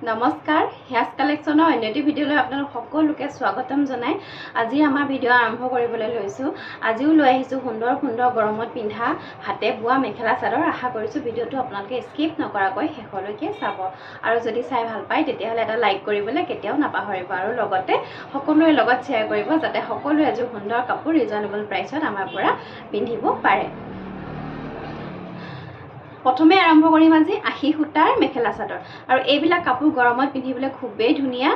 নমস্কাৰ হেয়াৰ্স কালেকশ্যনৰ অন্য এটি ভিডিঅ'লৈ আপোনালোক সকলোকে স্বাগতম জনাই আজি আমাৰ ভিডিঅ' আৰম্ভ কৰিবলৈ লৈছো। আজিও লৈ আহিছো সুন্দৰ সুন্দৰ গৰমত পিন্ধা হাতে বোৱা মেখেলা চাদৰ। আশা কৰিছো ভিডিঅ'টো আপোনালোকে স্কিপ নকৰাকৈ শেষলৈকে চাব আৰু যদি চাই ভাল পায় তেতিয়াহ'লে এটা লাইক কৰিবলৈ কেতিয়াও নাপাহৰিব আৰু লগতে সকলোৰে লগত শ্বেয়াৰ কৰিব যাতে সকলোৱে এযোৰ সুন্দৰ কাপোৰ ৰিজনেবল প্ৰাইচত আমাৰ পৰা পিন্ধিব পাৰে। প্ৰথমে আৰম্ভ কৰিম আজি আশী সূতাৰ মেখেলা চাদৰ আৰু এইবিলাক কাপোৰ গৰমত পিন্ধিবলৈ খুবেই ধুনীয়া,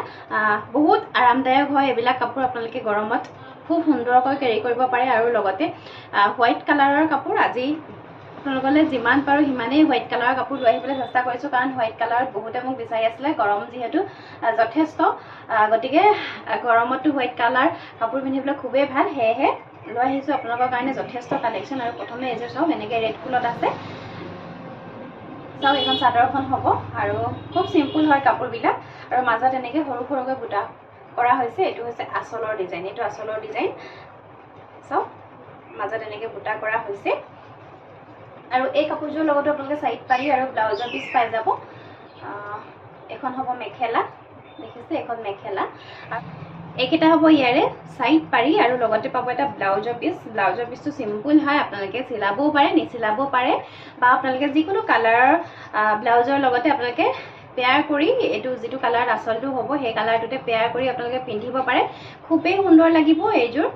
বহুত আৰামদায়ক হয়। এইবিলাক কাপোৰ আপোনালোকে গৰমত খুব সুন্দৰকৈ কেৰি কৰিব পাৰে আৰু লগতে হোৱাইট কালাৰৰ কাপোৰ। আজি আপোনালোকলৈ যিমান পাৰোঁ সিমানেই হোৱাইট কালাৰৰ কাপোৰ লৈ আহিবলৈ চেষ্টা কৰিছোঁ, কাৰণ হোৱাইট কালাৰত বহুতে মোক বিচাৰি আছিলে। গৰম যিহেতু যথেষ্ট, গতিকে গৰমতো হোৱাইট কালাৰ কাপোৰ পিন্ধিবলৈ খুবেই ভাল, সেয়েহে লৈ আহিছোঁ আপোনালোকৰ কাৰণে যথেষ্ট কালেকশ্যন। আৰু প্ৰথমে এইযোৰ চাওক, এনেকৈ ৰেড ফুলত আছে। চাওক, এইখন চাদৰখন হ'ব আৰু খুব চিম্পুল হয় কাপোৰবিলাক আৰু মাজত এনেকৈ সৰু সৰুকৈ বুটা কৰা হৈছে। এইটো হৈছে আঁচলৰ ডিজাইন, এইটো আঁচলৰ ডিজাইন। চাওক, মাজত এনেকৈ বুটা কৰা হৈছে আৰু এই কাপোৰযোৰ লগতো আপোনালোকে চাইড পাৰি আৰু ব্লাউজৰ পিচ পাই যাব। এখন হ'ব মেখেলা, দেখিছে এইখন মেখেলা। এইকেইটা হ'ব ইয়াৰে চাইড পাৰি আৰু লগতে পাব এটা ব্লাউজৰ পিচ। ব্লাউজৰ পিচটো চিম্পুল হয়, আপোনালোকে চিলাবও পাৰে নিচিলাবও পাৰে বা আপোনালোকে যিকোনো কালাৰৰ ব্লাউজৰ লগতে আপোনালোকে পেয়াৰ কৰি এইটো যিটো কালাৰত আঁচলটো হ'ব সেই কালাৰটোতে পেয়াৰ কৰি আপোনালোকে পিন্ধিব পাৰে। খুবেই সুন্দৰ লাগিব। এইযোৰ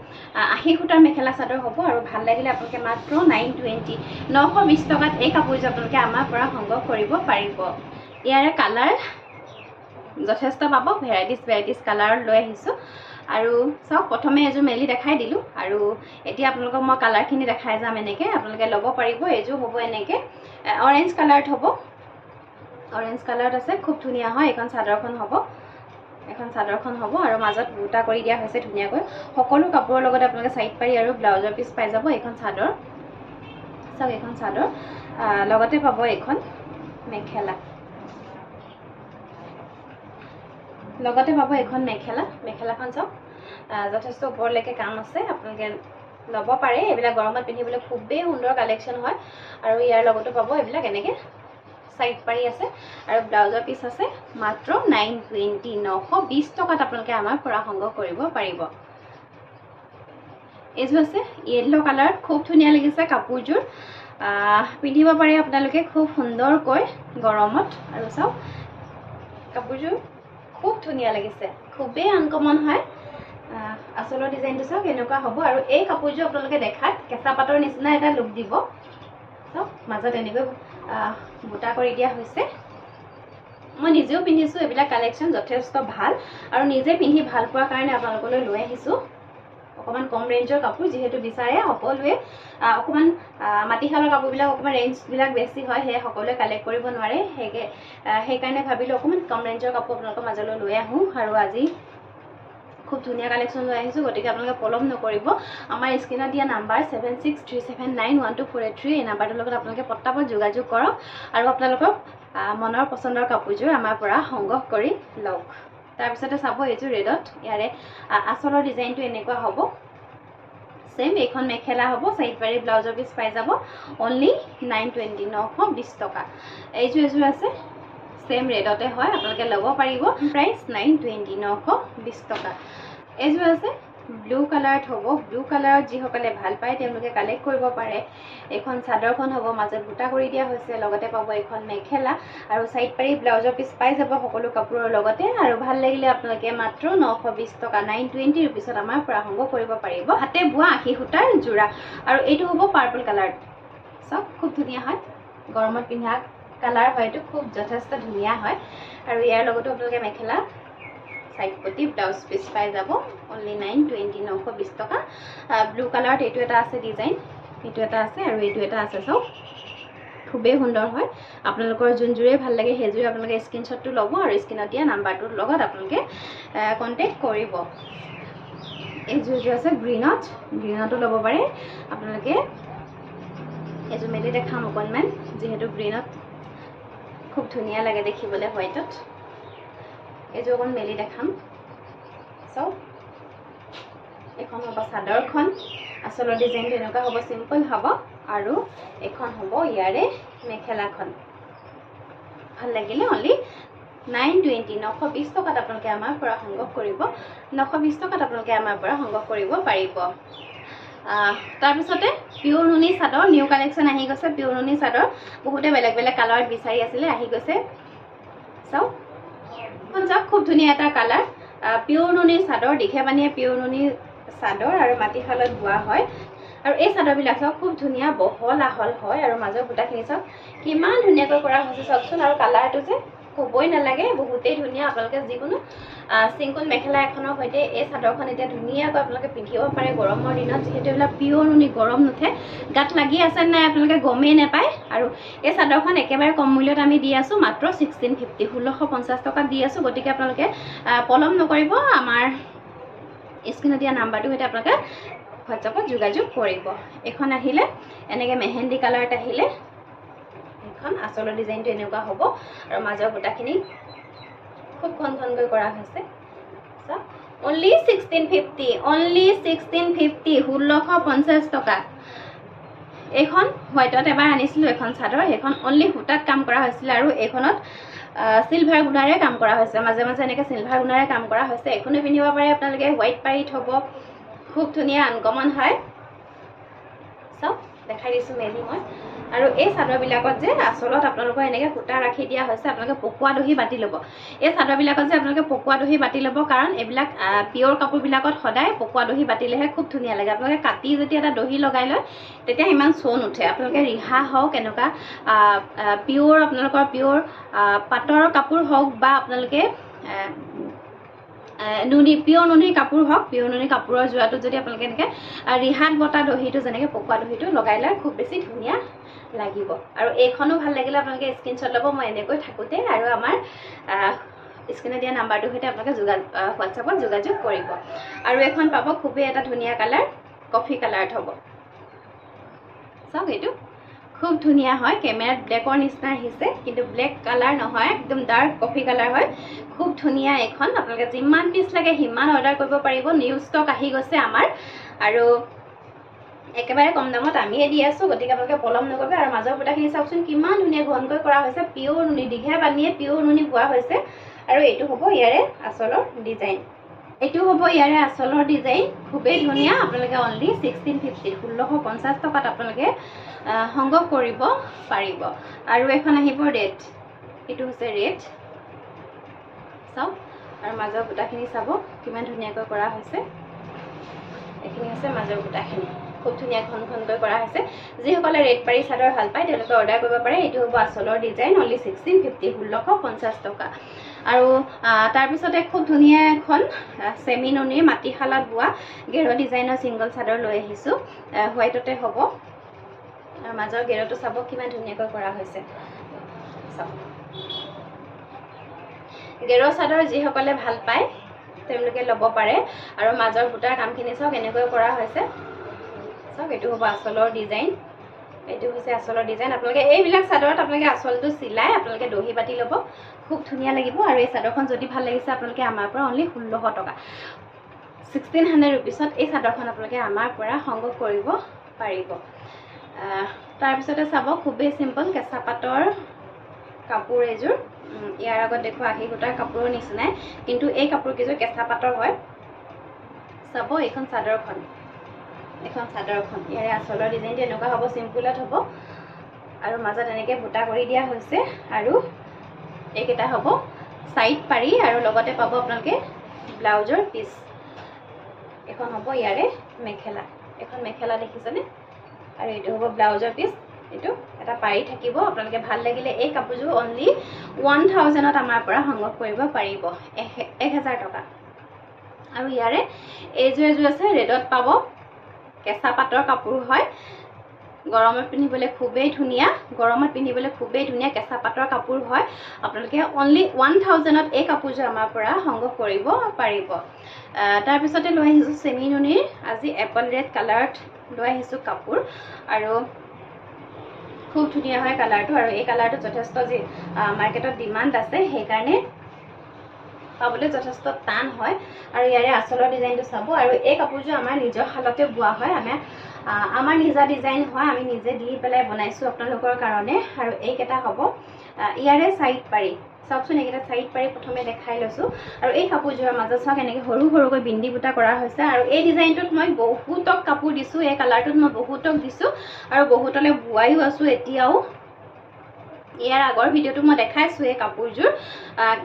80 সূতাৰ মেখেলা চাদৰ হ'ব আৰু ভাল লাগিলে আপোনালোকে মাত্ৰ 920 টকাত এই কাপোৰযোৰ আপোনালোকে আমাৰ পৰা সংগ্ৰহ কৰিব পাৰিব। ইয়াৰে কালাৰ যথেষ্ট পাব, ভেৰাইটিজ কালাৰত লৈ আহিছোঁ। আৰু চাওক, প্ৰথমে এযোৰ মেলি দেখাই দিলোঁ আৰু এতিয়া আপোনালোকক মই কালাৰখিনি দেখাই যাম। এনেকৈ আপোনালোকে ল'ব পাৰিব। এইযোৰ হ'ব এনেকৈ অৰেঞ্জ কালাৰত হ'ব, অৰেঞ্জ কালাৰত আছে, খুব ধুনীয়া হয়। এইখন চাদৰখন হ'ব আৰু মাজত বুটা কৰি দিয়া হৈছে ধুনীয়াকৈ। সকলো কাপোৰৰ লগত আপোনালোকে চাইড পাৰি আৰু ব্লাউজৰ পিচ পাই যাব। এইখন চাদৰ চাওক, এইখন চাদৰ লগতে পাব এইখন মেখেলা, লগতে পাব এখন মেখেলাখন চাওক, যথেষ্ট ওপৰলৈকে কাম আছে, আপোনালোকে ল'ব পাৰে। এইবিলাক গৰমত পিন্ধিবলৈ খুবেই সুন্দৰ কালেকশ্যন হয় আৰু ইয়াৰ লগতো পাব এইবিলাক এনেকৈ চাইড পাৰি আছে আৰু ব্লাউজৰ পিচ আছে। মাত্ৰ 920 টকাত আপোনালোকে আমাৰ পৰা সংগ্ৰহ কৰিব পাৰিব। এইযোৰ আছে য়েল্ল' কালাৰত, খুব ধুনীয়া লাগিছে কাপোৰযোৰ, পিন্ধিব পাৰে আপোনালোকে খুব সুন্দৰকৈ গৰমত। আৰু চাওক, কাপোৰযোৰ খুব ধুনীয়া লাগিছে, খুবেই আনকমন হয়। আঁচলৰ ডিজাইনটো চাওক, এনেকুৱা হ'ব আৰু এই কাপোৰযোৰ আপোনালোকে দেখাত কেঁচা পাতৰ নিচিনা এটা লুক দিব। চাওক, মাজত এনেকৈ বুটা কৰি দিয়া হৈছে। মই নিজেও পিন্ধিছোঁ, এইবিলাক কালেকশ্যন যথেষ্ট ভাল আৰু নিজে পিন্ধি ভাল পোৱাৰ কাৰণে আপোনালোকলৈ লৈ আহিছোঁ। অকণমান কম ৰেঞ্জৰ কাপোৰ, যিহেতু বিচাৰে সকলোৱে, অকণমান মাটিশালৰ কাপোৰবিলাক অকণমান ৰেঞ্জবিলাক বেছি হয়, সেয়ে সকলোৱে কালেক্ট কৰিব নোৱাৰে। সেইকাৰণে ভাবিলোঁ অকণমান কম ৰেঞ্জৰ কাপোৰ আপোনালোকৰ মাজলৈ লৈ আহোঁ আৰু আজি খুব ধুনীয়া কালেকশ্যন লৈ আহিছোঁ। গতিকে আপোনালোকে পলম নকৰিব। আমাৰ স্ক্ৰীণত দিয়া নাম্বাৰ 7637912483, এই নাম্বাৰটোৰ লগত আপোনালোকে পটাপট যোগাযোগ কৰক আৰু আপোনালোকৰ মনৰ পচন্দৰ কাপোৰযোৰ আমাৰ পৰা সংগ্ৰহ কৰি লওক। তাৰপিছতে চাব এইযোৰ ৰেডত, ইয়াৰে আঁচলৰ ডিজাইনটো এনেকুৱা হ'ব। চেম এইখন মেখেলা হ'ব, চাইড পাৰি ব্লাউজৰ পিচ পাই যাব। অনলি 920 টকা। এইযোৰ আছে চেম ৰেডতে হয়, আপোনালোকে ল'ব পাৰিব। প্ৰাইচ 920 টকা। এইযোৰ আছে ব্লু কালাৰত হ'ব। ব্লু কালাৰত যিসকলে ভাল পায় তেওঁলোকে কালেক্ট কৰিব পাৰে। এইখন চাদৰখন হ'ব, মাজত বুটা কৰি দিয়া হৈছে, লগতে পাব এইখন মেখেলা আৰু চাইড পাৰি ব্লাউজৰ পিচ পাই যাব সকলো কাপোৰৰ লগতে। আৰু ভাল লাগিলে আপোনালোকে মাত্ৰ 920 টকা, 920 ৰুপিছত আমাৰ পৰা সংগ্ৰহ কৰিব পাৰিব হাতে বোৱা 80 সূতাৰ যোৰা। আৰু এইটো হ'ব পাৰ্পল কালাৰ। চাওক, খুব ধুনীয়া হয়, গৰমত পিন্ধা কালাৰ হয়, এইটো খুব যথেষ্ট ধুনীয়া হয়। আৰু ইয়াৰ লগতো আপোনালোকে মেখেলা চাইড পটি ব্লাউজ পিচ পাই যাব। অনলি 920 টকা। ব্লু কালাৰত এইটো এটা আছে ডিজাইন, এইটো এটা আছে আৰু এইটো এটা আছে। চাওক, খুবেই সুন্দৰ হয়। আপোনালোকৰ যোনযোৰেই ভাল লাগে সেইযোৰে আপোনালোকে স্ক্ৰীনশ্বটটো ল'ব আৰু স্ক্ৰীণত দিয়া নাম্বাৰটোৰ লগত আপোনালোকে কণ্টেক্ট কৰিব। এইযোৰ আছে গ্ৰীণতো ল'ব পাৰে আপোনালোকে। এইযোৰ মেলি দেখাম অকণমান, যিহেতু গ্ৰীণত খুব ধুনীয়া লাগে দেখিবলৈ হোৱাইটত। এইযোৰ অকণ মেলি দেখাম। চাওক, এখন হ'ব চাদৰখন, আঁচলৰ ডিজাইনটো এনেকুৱা হ'ব, চিম্পল হ'ব আৰু এখন হ'ব ইয়াৰে মেখেলাখন। ভাল লাগিলে অনলি 920 920 টকাত আপোনালোকে আমাৰ পৰা সংগ্ৰহ কৰিব 920 টকাত আপোনালোকে আমাৰ পৰা সংগ্ৰহ কৰিব পাৰিব তাৰপিছতে পিওৰ নুনি চাদৰ নিউ কালেকশ্যন আহি গৈছে পিওৰ নুনি চাদৰ বহুতে বেলেগ বেলেগ কালাৰত বিচাৰি আছিলে আহি গৈছে চাওক খুব ধুনীয়া এটা কালাৰ পিওৰ নুনিৰ চাদৰ দীঘে বানিয়ে পিওৰ নুনিৰ চাদৰ আৰু মাটিশালত বোৱা হয় আৰু এই চাদৰবিলাক চাওক খুব ধুনীয়া বহল আহল হয় আৰু মাজৰ বুটাখিনি চাওক কিমান ধুনীয়াকৈ কৰা হৈছে চাওকচোন আৰু কালাৰটো যে ক'বই নালাগে বহুতেই ধুনীয়া আপোনালোকে যিকোনো চিংকল মেখেলা এখনৰ সৈতে এই চাদৰখন এতিয়া ধুনীয়াকৈ আপোনালোকে পিন্ধিব পাৰে গৰমৰ দিনত যিহেতু এইবিলাক পিওৰ নুনি গৰম নুঠে গাত লাগি আছে নাই আপোনালোকে গমেই নাপায় আৰু এই চাদৰখন একেবাৰে কম মূল্যত আমি দি আছোঁ মাত্ৰ 1650 1650 টকাত দি আছোঁ গতিকে আপোনালোকে পলম নকৰিব আমাৰ স্ক্ৰীনত দিয়া নাম্বাৰটোৰ সৈতে আপোনালোকে হোৱাটছআপত যোগাযোগ কৰিব এখন আহিলে এনেকৈ মেহেন্দি কালাৰত আহিলে এখন আচলৰ ডিজাইনটো এনেকুৱা হ'ব আৰু মাজৰ বুটাখিনি খুব ঘন ঘনকৈ কৰা হৈছে অনলি 1650 অনলি 1650 1650 টকা এইখন হোৱাইটত এবাৰ আনিছিলোঁ এখন চাদৰ সেইখন অনলি সূতাত কাম কৰা হৈছিলে আৰু এইখনত সিলভাৰ গুণাৰে কাম কৰা হৈছে মাজে মাজে এনেকৈ সিলভাৰ গুণাৰে কাম কৰা হৈছে এখনো পিন্ধিব পাৰে আপোনালোকে হোৱাইট পাৰি থ'ব খুব ধুনীয়া আনকমন হয় চাওক দেখাই দিছোঁ মেলি মই আৰু এই চাদৰবিলাকত যে আচলত আপোনালোকৰ এনেকৈ সূতা ৰাখি দিয়া হৈছে আপোনালোকে পকোৱা দহি বাতি ল'ব এই চাদৰবিলাকত যে আপোনালোকে পকোৱা দহি বাতি ল'ব কাৰণ এইবিলাক পিয়ৰ কাপোৰবিলাকত সদায় পকোৱা দহি বাতিলেহে খুব ধুনীয়া লাগে আপোনালোকে কাটি যেতিয়া এটা দহি লগাই লয় তেতিয়া ইমান চৌ নুঠে আপোনালোকে ৰিহা হওক এনেকুৱা পিয়ৰ আপোনালোকৰ পিয়ৰ পাটৰ কাপোৰ হওক বা আপোনালোকে নুনি পিয়ৰ নুনিৰ কাপোৰ হওক পিয়ৰ নুনিৰ কাপোৰৰ যোৱাটোত যদি আপোনালোকে এনেকৈ ৰিহাত বটা দহিটো যেনেকৈ পকোৱা দহিটো লগাই লয় খুব বেছি ধুনীয়া লাগিব আৰু এইখনো ভাল লাগিলে আপোনালোকে স্ক্ৰীনশ্বট ল'ব মই এনেকৈ থাকোঁতে আৰু আমাৰ স্ক্ৰীনত দিয়া নাম্বাৰটোৰ সৈতে আপোনালোকে হোৱাটছআপত যোগাযোগ কৰিব আৰু এখন পাব খুবেই এটা ধুনীয়া কালাৰ কফি কালাৰত হ'ব চাওক এইটো খুব ধুনীয়া হয় কেমেৰাত ব্লেকৰ নিচিনা আহিছে কিন্তু ব্লেক কালাৰ নহয় একদম ডাৰ্ক কফি কালাৰ হয় খুব ধুনীয়া এখন আপোনালোকে যিমান পিচ লাগে সিমান অৰ্ডাৰ কৰিব পাৰিব নিউ ষ্টক আহি গৈছে আমাৰ আৰু একেবাৰে কম দামত আমিয়ে দি আছোঁ গতিকে আপোনালোকে পলম নকৰিব আৰু মাজৰ বুটাখিনি চাওকচোন কিমান ধুনীয়া ঘনকৈ কৰা হৈছে পিয়ৰ নুনি দীঘে বানিয়ে পিয়ৰ নুনি বোৱা হৈছে আৰু এইটো হ'ব ইয়াৰে আচলৰ ডিজাইন এইটো হ'ব ইয়াৰে আচলৰ ডিজাইন খুবেই ধুনীয়া আপোনালোকে অনলি 1650 1650 টকাত আপোনালোকে সংগ্ৰহ কৰিব পাৰিব আৰু এখন আহিব ৰেড এইটো হৈছে ৰেড চাওক আৰু মাজৰ বুটাখিনি চাব কিমান ধুনীয়াকৈ কৰা হৈছে এইখিনি হৈছে মাজৰ বুটাখিনি খুব ধুনীয়া ঘন ঘনকৈ কৰা হৈছে যিসকলে ৰেড পাৰি চাদৰ ভাল পায় তেওঁলোকে অৰ্ডাৰ কৰিব পাৰে এইটো হ'ব আচলৰ ডিজাইন অনলি 1650 1650 টকা আৰু তাৰপিছতে খুব ধুনীয়া এখন চেমি নুনিৰ মাটিশালত বোৱা গেৰ ডিজাইনৰ ছিংগল চাদৰ লৈ আহিছোঁ হোৱাইটতে হ'ব আৰু মাজৰ গেৰটো চাব কিমান ধুনীয়াকৈ কৰা হৈছে চাওক গেৰ চাদৰ যিসকলে ভাল পায় তেওঁলোকে ল'ব পাৰে আৰু মাজৰ বুটাৰ কামখিনি চাওক এনেকৈ কৰা হৈছে চাওক এইটো হ'ব আচলৰ ডিজাইন এইটো হৈছে আচলৰ ডিজাইন আপোনালোকে এইবিলাক চাদৰত আপোনালোকে আচলটো চিলাই আপোনালোকে দহি বাতি ল'ব খুব ধুনীয়া লাগিব আৰু এই চাদৰখন যদি ভাল লাগিছে আপোনালোকে আমাৰ পৰা অনলি 1600 টকা 1600 ৰুপিছত এই চাদৰখন আপোনালোকে আমাৰ পৰা সংগ্ৰহ কৰিব পাৰিব তাৰপিছতে চাব খুবেই চিম্পল কেঁচা পাটৰ কাপোৰ এযোৰ ইয়াৰ আগত দেখুৱা আহি গোটাৰ কাপোৰৰ নিচিনাই কিন্তু এই কাপোৰকেইযোৰ কেঁচা পাটৰ হয় চাব এইখন চাদৰখন ইয়াৰে আচলৰ ডিজাইনটো এনেকুৱা হ'ব চিম্পুলত হ'ব আৰু মাজত এনেকৈ বুটা কৰি দিয়া হৈছে আৰু এইকেইটা হ'ব সাইড পাৰি আৰু লগতে পাব আপোনালোকে ব্লাউজৰ পিচ এখন হ'ব ইয়াৰে মেখেলা এখন মেখেলা দেখিছেনে আৰু এইটো হ'ব ব্লাউজৰ পিচ এইটো এটা পাৰি থাকিব আপোনালোকে ভাল লাগিলে এই কাপোৰযোৰ অনলি 1000ত আমাৰ পৰা সংগ্ৰহ কৰিব পাৰিব 1000 টকা আৰু ইয়াৰে এইযোৰ আছে ৰেডত পাব কেঁচা পাটৰ কাপোৰ হয় গৰমত পিন্ধিবলৈ খুবেই ধুনীয়া কেঁচা পাটৰ কাপোৰ হয় আপোনালোকে অনলি 1000ত এই কাপোৰযোৰ আমাৰ পৰা সংগ্ৰহ কৰিব পাৰিব তাৰপিছতে লৈ আহিছোঁ চেমি নুনিৰ আজি এপল ৰেড কালাৰত লৈ আহিছোঁ কাপোৰ আৰু খুব ধুনীয়া হয় কালাৰটো আৰু এই কালাৰটো যথেষ্ট যি মাৰ্কেটত ডিমাণ্ড আছে সেইকাৰণে পাবলৈ যথেষ্ট টান হয় আৰু ইয়াৰে আচলৰ ডিজাইনটো চাব আৰু এই কাপোৰযোৰ আমাৰ নিজৰ শালতে বোৱা হয় আমাৰ নিজা ডিজাইন হয় আমি নিজে দি পেলাই বনাইছোঁ আপোনালোকৰ কাৰণে আৰু এইকেইটা হ'ব ইয়াৰে চাওকচোন এইকেইটা চাইড পাৰি প্ৰথমে দেখাই লৈছোঁ আৰু এই কাপোৰযোৰৰ মাজত চাওক এনেকৈ সৰু সৰুকৈ বিন্দি বুটা কৰা হৈছে আৰু এই ডিজাইনটোত মই বহুতক কাপোৰ দিছোঁ এই কালাৰটোত মই বহুতক দিছোঁ আৰু বহুতলৈ বোৱাইও আছোঁ এতিয়াও ইয়াৰ আগৰ ভিডিঅ'টো মই দেখাইছোঁ এই কাপোৰযোৰ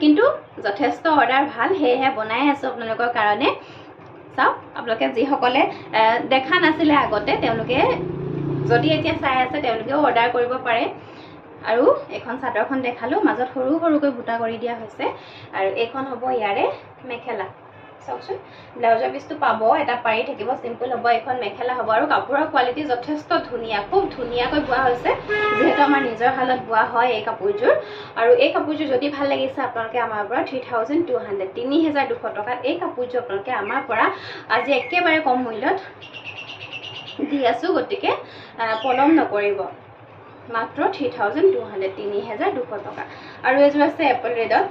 কিন্তু যথেষ্ট অৰ্ডাৰ ভাল সেয়েহে বনাই আছোঁ আপোনালোকৰ কাৰণে চাওক আপোনালোকে যিসকলে দেখা নাছিলে আগতে তেওঁলোকে যদি এতিয়া চাই আছে তেওঁলোকেও অৰ্ডাৰ কৰিব পাৰে আৰু এখন চাদৰখন দেখালোঁ মাজত সৰু সৰুকৈ বুটা কৰি দিয়া হৈছে আৰু এইখন হ'ব ইয়াৰে মেখেলা চাওকচোন ব্লাউজৰ পিচটো পাব এটা পাৰি থাকিব চিম্পল হ'ব এইখন মেখেলা হ'ব আৰু কাপোৰৰ কোৱালিটি যথেষ্ট ধুনীয়া খুব ধুনীয়াকৈ বোৱা হৈছে যিহেতু আমাৰ নিজৰ হালত বোৱা হয় এই কাপোৰযোৰ আৰু এই কাপোৰযোৰ যদি ভাল লাগিছে আপোনালোকে আমাৰ পৰা 3200 3200 টকাত এই কাপোৰযোৰ আপোনালোকে আমাৰ পৰা আজি একেবাৰে কম মূল্যত দি আছোঁ গতিকে পলম নকৰিব মাত্ৰ 3200 3200 টকা আৰু এযোৰ আছে এপল ৰেডত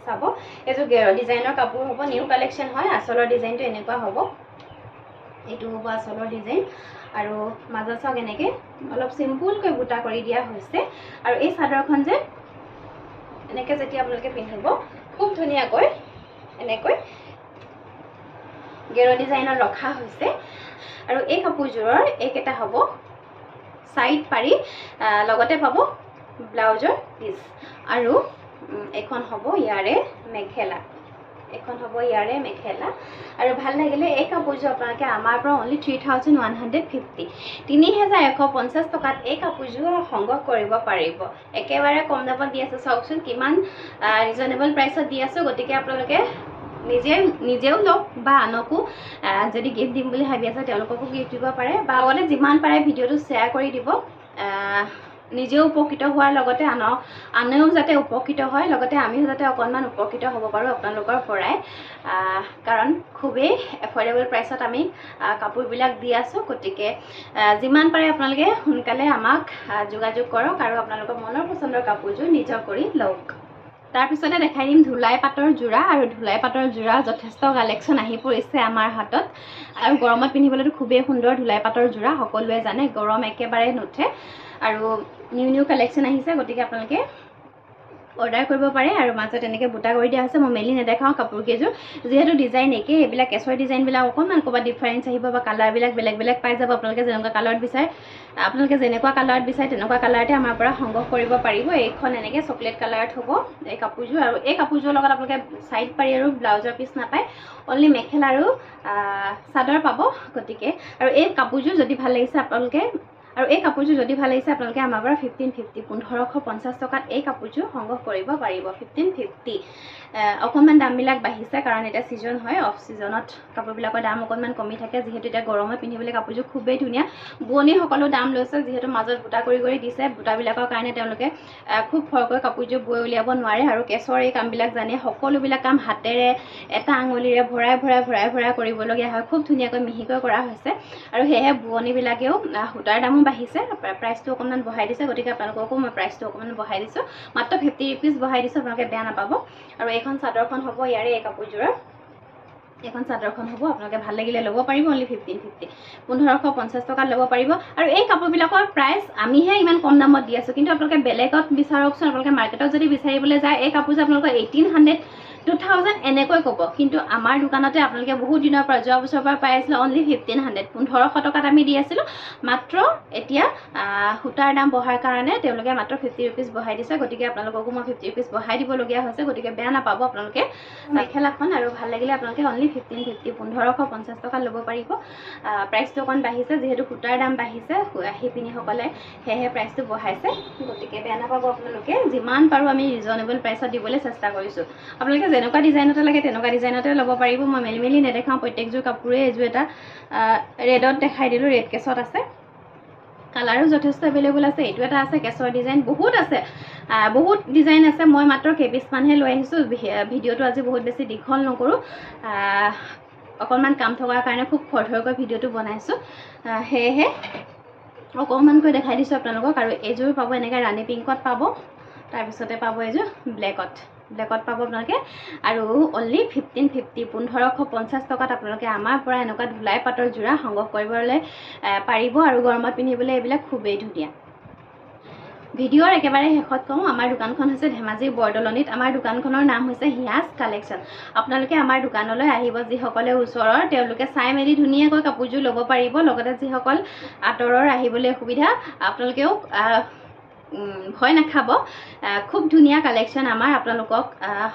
চাব এযোৰ গেৰ ডিজাইনৰ কাপোৰ হ'ব নিউ কালেকশ্যন হয় আচলৰ ডিজাইনটো এনেকুৱা হ'ব এইটো হ'ব আচলৰ ডিজাইন আৰু মাজত চাওক এনেকৈ অলপ চিম্পুলকৈ বুটা কৰি দিয়া হৈছে আৰু এই চাদৰখন যে এনেকৈ যেতিয়া আপোনালোকে পিন্ধিব খুব ধুনীয়াকৈ এনেকৈ গেৰ ডিজাইনৰ ৰখা হৈছে আৰু এই কাপোৰযোৰৰ এইকেইটা হ'ব চাইড পাৰি লগতে পাব ব্লাউজৰ পিচ আৰু এখন হ'ব ইয়াৰে মেখেলা এখন হ'ব ইয়াৰে মেখেলা আৰু ভাল লাগিলে এই কাপোৰযোৰ আপোনালোকে আমাৰ পৰা অনলি 3150 3150 টকাত এই কাপোৰযোৰ সংগ্ৰহ কৰিব পাৰিব একেবাৰে কম দামত দি আছোঁ চাওকচোন কিমান ৰিজনেবল প্ৰাইচত দি আছোঁ গতিকে আপোনালোকে নিজেও লওক বা আনকো যদি গিফ্ট দিম বুলি ভাবি আছে তেওঁলোককো গিফ্ট দিব পাৰে বা আগতে যিমান পাৰে ভিডিঅ'টো শ্বেয়াৰ কৰি দিব নিজেও উপকৃত হোৱাৰ লগতে আনেও যাতে উপকৃত হয় লগতে আমিও যাতে অকণমান উপকৃত হ'ব পাৰোঁ আপোনালোকৰ পৰাই কাৰণ খুবেই এফৰ্ডেবল প্ৰাইচত আমি কাপোৰবিলাক দি আছোঁ গতিকে যিমান পাৰে আপোনালোকে সোনকালে আমাক যোগাযোগ কৰক আৰু আপোনালোকৰ মনৰ পচন্দৰ কাপোৰযোৰ নিজৰ কৰি লওক তাৰপিছতে দেখাই দিম ধুলাই পাটৰ যোৰা আৰু ধুলাই পাটৰ যোৰা যথেষ্ট কালেকশ্যন আহি পৰিছে আমাৰ হাতত আৰু গৰমত পিন্ধিবলৈতো খুবেই সুন্দৰ ধুলাই পাটৰ যোৰা সকলোৱে জানে গৰম একেবাৰে নুঠে আৰু নিউ কালেকশ্যন আহিছে গতিকে আপোনালোকে অৰ্ডাৰ কৰিব পাৰে আৰু মাজত এনেকৈ বুটা কৰি দিয়া হৈছে মই মেলি নেদেখাওঁ কাপোৰকেইযোৰ যিহেতু ডিজাইন একেই এইবিলাক কেঁচৰ ডিজাইনবিলাক অকণমান ক'ৰবাত ডিফাৰেঞ্চ আহিব বা কালাৰবিলাক বেলেগ বেলেগ পাই যাব আপোনালোকে যেনেকুৱা কালাৰত বিচাৰে আপোনালোকে যেনেকুৱা কালাৰত বিচাৰে তেনেকুৱা কালাৰতে আমাৰ পৰা সংগ্ৰহ কৰিব পাৰিব এইখন এনেকৈ চকলেট কালাৰত হ'ব এই কাপোৰযোৰ আৰু এই কাপোৰযোৰৰ লগত আপোনালোকে চাইড পাৰি আৰু ব্লাউজৰ পিচ নাপায় অনলি মেখেলা আৰু চাদৰ পাব গতিকে আৰু এই কাপোৰযোৰ যদি ভাল লাগিছে আপোনালোকে আমাৰ পৰা 1550 টকাত এই কাপোৰযোৰ সংগ্ৰহ কৰিব পাৰিব 1550 অকণমান দামবিলাক বাঢ়িছে কাৰণ এতিয়া ছিজন হয় অফ ছিজনত কাপোৰবিলাকৰ দাম অকণমান কমি থাকে যিহেতু এতিয়া গৰমত পিন্ধিবলৈ কাপোৰযোৰ খুবেই ধুনীয়া বোৱনীসকলেও দাম লৈছে যিহেতু মাজত বুটা কৰি দিছে বুটাবিলাকৰ কাৰণে তেওঁলোকে খুব খৰকৈ কাপোৰযোৰ বৈ উলিয়াব নোৱাৰে আৰু কেঁচৰ এই কামবিলাক জানে সকলোবিলাক কাম হাতেৰে এটা আঙুলিৰে ভৰাই কৰিবলগীয়া হয় খুব ধুনীয়াকৈ মিহিকৈ কৰা হৈছে আৰু সেয়েহে বোৱনীবিলাকেও সূতাৰ দামো বাঢ়িছে প্ৰাইচটো অকণমান বঢ়াই দিছে গতিকে আপোনালোককো মই প্ৰাইচটো অকণমান বঢ়াই দিছোঁ মাত্ৰ 50 ৰুপিজ বঢ়াই দিছোঁ আপোনালোকে বেয়া নাপাব আৰু এইখন চাদৰখন হ'ব ইয়াৰে এই কাপোৰযোৰৰ এখন চাদৰখন হ'ব আপোনালোকে ভাল লাগিলে ল'ব পাৰিব অনলি 1550 টকাত ল'ব পাৰিব আৰু এই কাপোৰবিলাকৰ প্ৰাইচ আমিহে ইমান কম দামত দি আছোঁ কিন্তু আপোনালোকে বেলেগত বিচাৰকচোন আপোনালোকে মাৰ্কেটত যদি বিচাৰিবলৈ যায় এই কাপোৰযোৰ আপোনালোকৰ 1800 2000 এনেকৈ ক'ব কিন্তু আমাৰ দোকানতে আপোনালোকে বহুত দিনৰ পৰা যোৱা বছৰৰ পৰা পাই আছিলে অনলি 1500 টকাত আমি দি আছিলোঁ মাত্ৰ এতিয়া সূতাৰ দাম বঢ়াৰ কাৰণে তেওঁলোকে মাত্ৰ 50 ৰুপিজ বঢ়াই দিছে গতিকে আপোনালোককো মই 50 ৰুপিজ বঢ়াই দিবলগীয়া হৈছে গতিকে বেয়া নাপাব আপোনালোকে মেখেলাখন আৰু ভাল লাগিলে আপোনালোকে অনলি 1550 টকাত ল'ব পাৰিব প্ৰাইচটো অকণ বাঢ়িছে যিহেতু সূতাৰ দাম বাঢ়িছে শিপিনীসকলে সেয়েহে প্ৰাইচটো বঢ়াইছে গতিকে বেয়া নাপাব আপোনালোকে যিমান পাৰোঁ আমি ৰিজনেবল প্ৰাইচত দিবলৈ চেষ্টা কৰিছোঁ আপোনালোকে যেনেকুৱা ডিজাইনতে লাগে তেনেকুৱা ডিজাইনতে ল'ব পাৰিব মই মেলি নেদেখাওঁ প্ৰত্যেকযোৰ কাপোৰে এযোৰ এটা ৰেডত দেখাই দিলোঁ ৰেড কেছত আছে কালাৰো যথেষ্ট এভেইলেবল আছে এইটো এটা আছে কেঁচৰ ডিজাইন বহুত আছে বহুত ডিজাইন আছে মই মাত্ৰ কেইপিছমানহে লৈ আহিছোঁ ভিডিঅ'টো আজি বহুত বেছি দীঘল নকৰোঁ অকণমান কাম থকাৰ কাৰণে খুব খৰধৰকৈ ভিডিঅ'টো বনাইছোঁ সেয়েহে অকণমানকৈ দেখাই দিছোঁ আপোনালোকক আৰু এইযোৰ পাব এনেকৈ ৰাণী পিংকত পাব তাৰপিছতে পাব এইযোৰ ব্লেকত পাব আপোনালোকে আৰু অনলি 1550 টকাত আপোনালোকে আমাৰ পৰা এনেকুৱা ধুলাই পাটৰ যোৰা সংগ্ৰহ কৰিবলৈ পাৰিব আৰু গৰমত পিন্ধিবলৈ এইবিলাক খুবেই ধুনীয়া ভিডিঅ'ৰ একেবাৰে শেষত কওঁ আমাৰ দোকানখন হৈছে ধেমাজি বৰদলনিত আমাৰ দোকানখনৰ নাম হৈছে হিয়াজ কালেকশ্যন আপোনালোকে আমাৰ দোকানলৈ আহিব যিসকলে ওচৰৰ তেওঁলোকে চাই মেলি ধুনীয়াকৈ কাপোৰযোৰ ল'ব পাৰিব লগতে যিসকল আঁতৰৰ আহিবলৈ অসুবিধা আপোনালোকেও ভয় নাখাব খুব ধুনীয়া কালেকশ্যন আমাৰ আপোনালোকক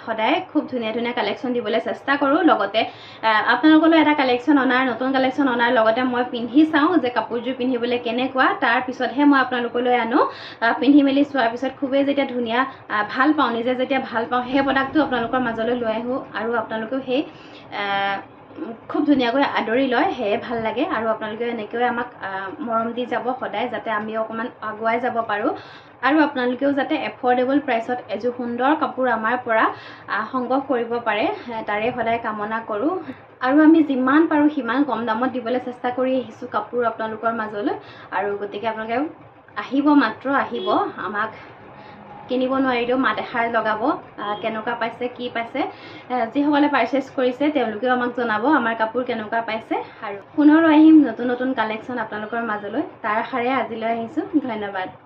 সদায় খুব ধুনীয়া ধুনীয়া কালেকশ্যন দিবলৈ চেষ্টা কৰোঁ লগতে আপোনালোকলৈ এটা কালেকশ্যন অনাৰ নতুন কালেকশ্যন অনাৰ লগতে মই পিন্ধি চাওঁ যে কাপোৰযোৰ পিন্ধিবলৈ কেনেকুৱা তাৰ পিছতহে মই আপোনালোকলৈ আনো পিন্ধি মেলি চোৱাৰ পিছত খুবেই যেতিয়া ধুনীয়া ভাল পাওঁ নিজে যেতিয়া ভাল পাওঁ সেই প্ৰডাক্টটো আপোনালোকৰ মাজলৈ লৈ আহোঁ আৰু আপোনালোকেও সেই খুব ধুনীয়াকৈ আদৰি লয় সেয়ে ভাল লাগে আৰু আপোনালোকে এনেকৈ আমাক মৰম দি যাব সদায় যাতে আমি অকণমান আগুৱাই যাব পাৰোঁ আৰু আপোনালোকেও যাতে এফৰ্ডেবল প্ৰাইচত এযোৰ সুন্দৰ কাপোৰ আমাৰ পৰা সংগ্ৰহ কৰিব পাৰে তাৰে সদায় কামনা কৰোঁ আৰু আমি যিমান পাৰোঁ সিমান কম দামত দিবলৈ চেষ্টা কৰি আহিছোঁ কাপোৰ আপোনালোকৰ মাজলৈ আৰু গতিকে আপোনালোকে আহিব মাত্ৰ আহিব আমাক কিনিব নোৱাৰিলেও মাত এষাৰ লগাব কেনেকুৱা পাইছে কি পাইছে যিসকলে পাৰচেছ কৰিছে তেওঁলোকেও আমাক জনাব আমাৰ কাপোৰ কেনেকুৱা পাইছে আৰু পুনৰ আহিম নতুন নতুন কালেকশ্যন আপোনালোকৰ মাজলৈ তাৰ আশাৰে আজিলৈ আহিছোঁ ধন্যবাদ